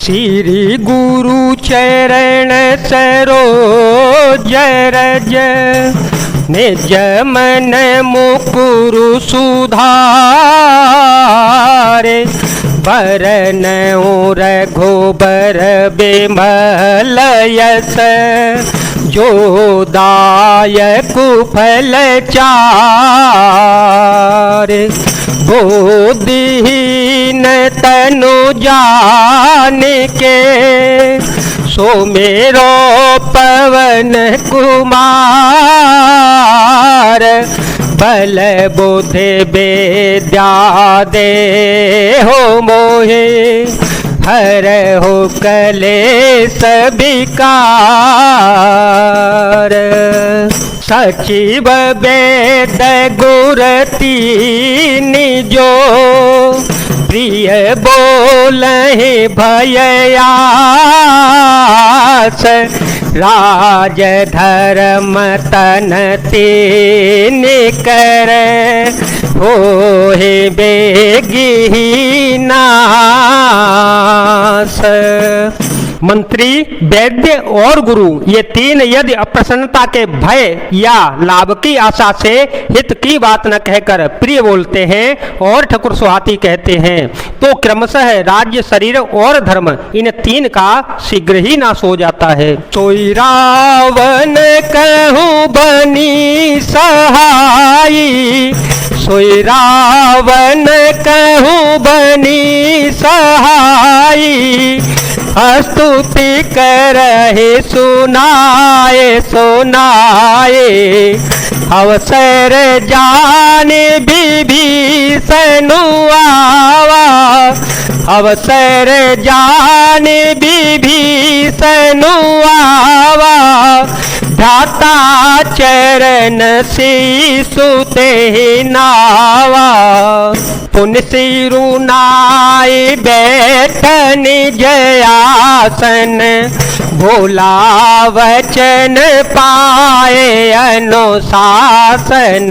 श्री गुरु चरण सरोज रज निज मन मुकुरु सुधारे बरन रघुबर बिमल यस जो दायक फल चारे बोधिहीन तनु जान के सो मेरो पवन कुमार बल बुद्धि विद्या दे हो मोहे हर हो कलेश विकार सचिव वेद गुर तीन जो प्रिय बोलहि भययास राज धर्म तन तीन कर होहि बेगी नास। मंत्री, वैद्य और गुरु ये तीन यदि अप्रसन्नता के भय या लाभ की आशा से हित की बात न कहकर प्रिय बोलते हैं और ठकुर सुहाती कहते हैं तो क्रमशः राज्य, शरीर और धर्म इन तीन का शीघ्र ही नाश हो जाता है। सोई रावण कहूँ बनी सहाई, सोई रावण कहूँ बनी सहाई स्तुति करहि सुनाए सुनाए अवसर जान विभीषण आवा, अवसर जान विभीषण आवा धाता चरण शीसुते नावा पुण्य सिरुनाई बैठन जयासन भोला वचन पाए अनुशासन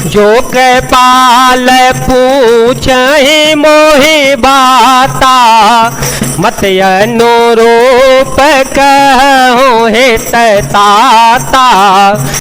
जो कृपाल पूछहि मोहि बाता मत अनुरूप कहूँ हित ताता।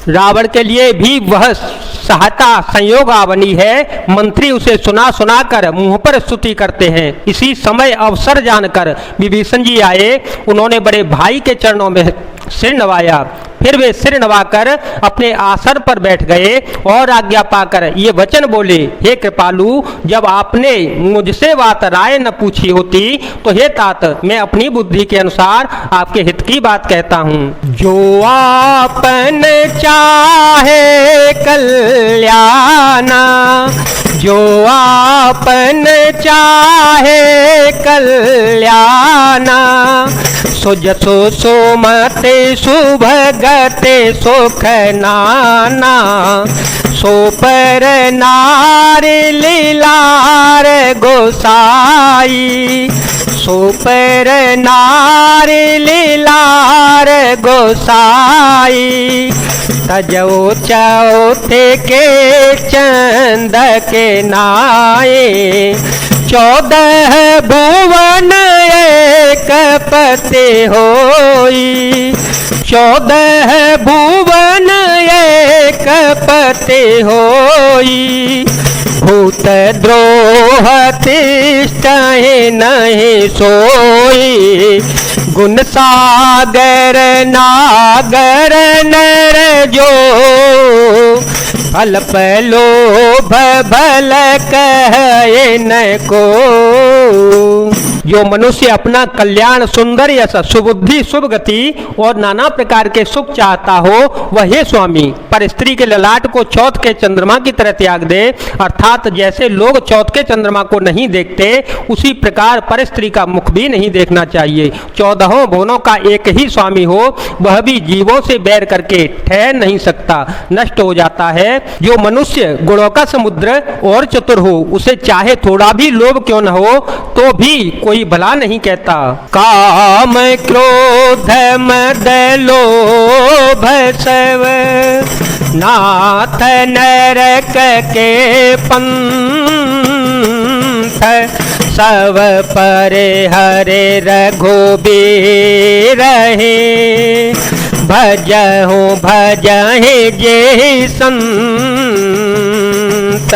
रावण के लिए भी वह सहायता संयोग बनी है। मंत्री उसे सुना सुना कर मुंह पर स्तुति करते हैं। इसी समय अवसर जानकर विभीषण जी आए, उन्होंने बड़े भाई के चरणों में सिर नवाया। फिर वे सिर नवाकर अपने आसन पर बैठ गए और आज्ञा पाकर ये वचन बोले, हे कृपालु, जब आपने मुझसे बात राय न पूछी होती तो हे तात मैं अपनी बुद्धि के अनुसार आपके हित की बात कहता हूँ। जो आपन चाहे कल्याणा, जो आपन चाहे कल्याणा सो जसो सोमते सुभगते सुख नाना सो पर नारी लीलार गोसाई, सो पर नारी लीलार गोसाई तजो चौथे के चंद के नाये 14 भुवन एक पते होई, 14 भुवन एक पते होई भूत द्रोह तिष्ठहि नहीं सोई गुण सागर नागर नर जो फल लोभ भल कहे न को। जो मनुष्य अपना कल्याण, सुंदर यश, सुबुद्धि, शुभ गति और नाना प्रकार के सुख चाहता हो वह हे स्वामी पर स्त्री के ललाट को चौथ के चंद्रमा की तरह त्याग दे। अर्थात जैसे लोग चौथ के चंद्रमा को नहीं देखते उसी प्रकार पर स्त्री का मुख भी नहीं देखना चाहिए। 14 भुवनों का एक ही स्वामी हो वह भी जीवों से बैर करके ठहर नहीं सकता, नष्ट हो जाता है। जो मनुष्य गुणों का समुद्र और चतुर हो उसे चाहे थोड़ा भी लोभ क्यों न हो तो भी कोई भला नहीं कहता। काम क्रोध मद लोभ सब नाथ नरक के पंथ सब परे हरे रघुबीर हे, भजहु भजहि जे संत।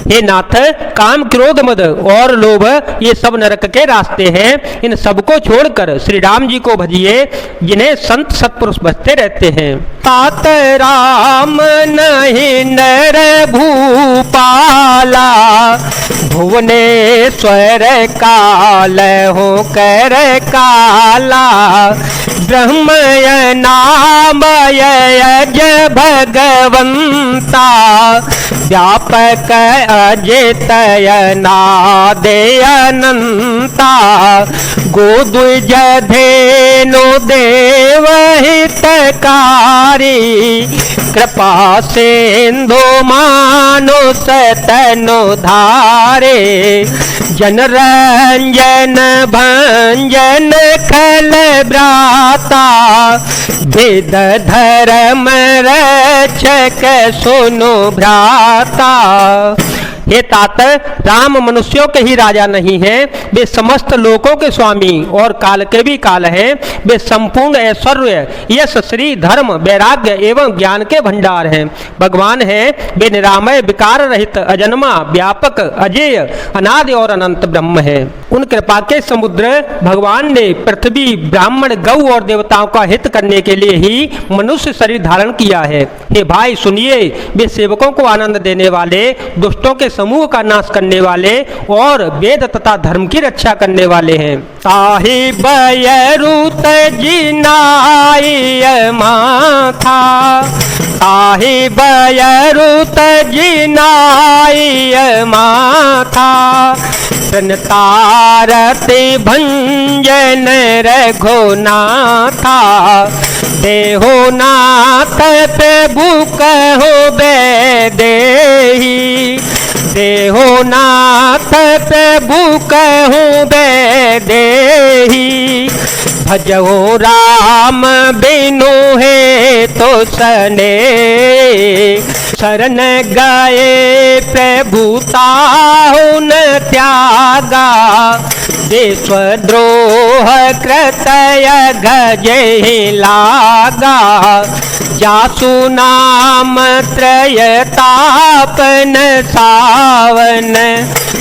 हे नाथ, काम क्रोध मद और लोभ ये सब नरक के रास्ते हैं। इन सबको छोड़कर श्री राम जी को भजिए, जिन्हें संत सत्पुरुष भजते रहते हैं। तात राम नहीं नर भूपाला, भुवनेश्वर काल हो कर काला। ब्रह्मय नामय यज भगवंता, व्यापक अजितय नादे अनंता। गोद्विज धेनु देव हितकारी, कृपा सिंधु मानुष तनु धारे। जनरंजन भंजन खल भ्राता, वेद धर्म रक्षक सुनु भ्राता। हे तात, राम मनुष्यों के ही राजा नहीं हैं, वे समस्त लोकों के स्वामी और काल के भी काल हैं। वे संपूर्ण ऐश्वर्य, यश, श्री, धर्म, वैराग्य एवं ज्ञान के भंडार हैं। भगवान हैं, वे निरामय, विकार रहित, अजन्मा, व्यापक, अजेय, अनादि और अनंत ब्रह्म हैं। उन कृपा के समुद्र भगवान ने पृथ्वी, ब्राह्मण, गौ और देवताओं का हित करने के लिए ही मनुष्य शरीर धारण किया है। हे भाई सुनिए, वे सेवकों को आनंद देने वाले, दुष्टों के समूह का नाश करने वाले और वेद तथा धर्म की रक्षा करने वाले हैं। साहिब रुत जिनाय माथा, साहिब रुत जिनाय माथा। तारति भंजन रघुनाथा, देहो नाथ प्रभु कहो बेदेही। देहो नाथ प्रभु कहु बेदेही, भजो राम बिनु है तो सने। शरण गए प्रभु ताहु न त्यागा, देशद्रोह कृतय गजे लागा। जासु नाम त्रयतापन सावन,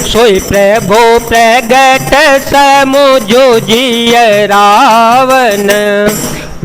सोई प्रभु प्रगट समुझो जिय रावण।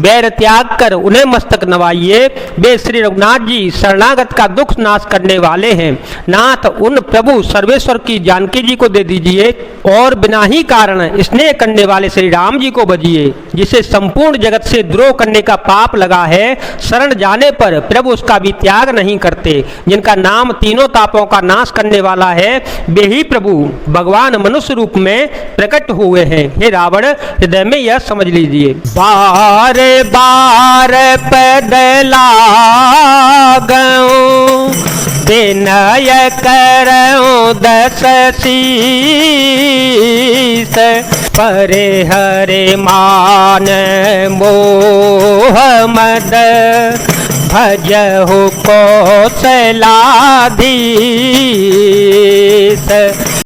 बैर त्याग कर उन्हें मस्तक नवाइए, वे श्री रघुनाथ जी शरणागत का दुख नाश करने वाले हैं। नाथ उन प्रभु सर्वेश्वर की जानकी जी को दे दीजिए और बिना ही कारण स्नेह करने वाले श्री राम जी को भजिए, जिसे संपूर्ण जगत से द्रोह करने का पाप लगा है। शरण जाने पर प्रभु उसका भी त्याग नहीं करते। जिनका नाम तीनों तापों का नाश करने वाला है, वे ही प्रभु भगवान मनुष्य रूप में प्रकट हुए हैं। हे रावण, हृदय में यह समझ लीजिए। बार बार पद लागऊं, विनय करऊं दस शीस। परे हरे मान मोह मद, भजहु कौशलाधीश।